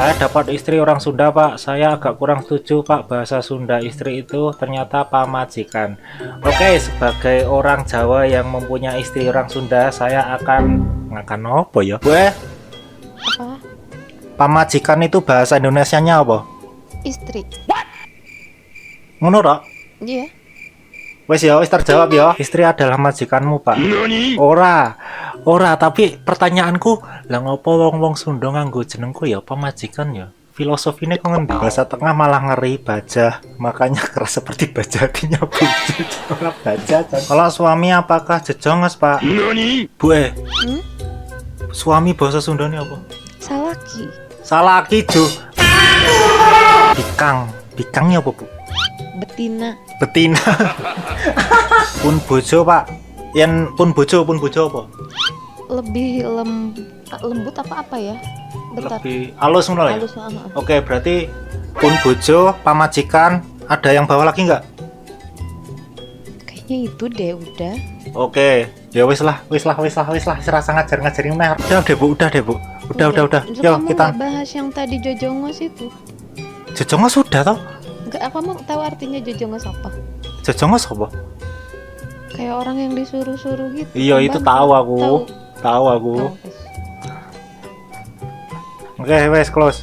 Saya dapat istri orang Sunda, Pak. Saya agak kurang setuju, Pak. Bahasa Sunda istri itu ternyata pamajikan. Oke, sebagai orang Jawa yang mempunyai istri orang Sunda, saya akan apa ya? Gue Apa? pamajikan itu bahasa Indonesianya apa? Istri. Ngono tok? Iya. Wes ya, wis terjawab ya. Istri adalah majikanmu, Pak. Ora, tapi pertanyaanku, lah ngopo wong-wong Sunda nganggo jenengku ya pamajikan ya? Filosofine kok ngendi? Bahasa tengah malah ngeri bajah, makanya keras seperti bajatinya bojo. Ora baja. Kalau suami apakah jejonges, Pak? Bu suami bahasa Sundanya apa? Salaki. Salaki, Jo. Bikangnya apa, Bu? Betina. Pun bojo, Pak. Yen pun bojo apa? Lebih lembut apa ya? Bentar. Lebih halus ngono ya? Halus. Oke, berarti pun bojo, pamajikan, ada yang bawa lagi nggak? Kayaknya itu deh udah. Oke, ya wis lah, serasa ngajarin mer. Udah deh, Bu. Udah. Udah. Yo, Kamu kita nggak bahas yang tadi jojongos itu? jojongos sudah toh? Enggak, kamu tahu artinya jojongos apa? Jojongos apa? Kayak orang yang disuruh-suruh gitu. Iya, itu tahu aku. Tahu aku. Tahu, guys. Oke, wes close.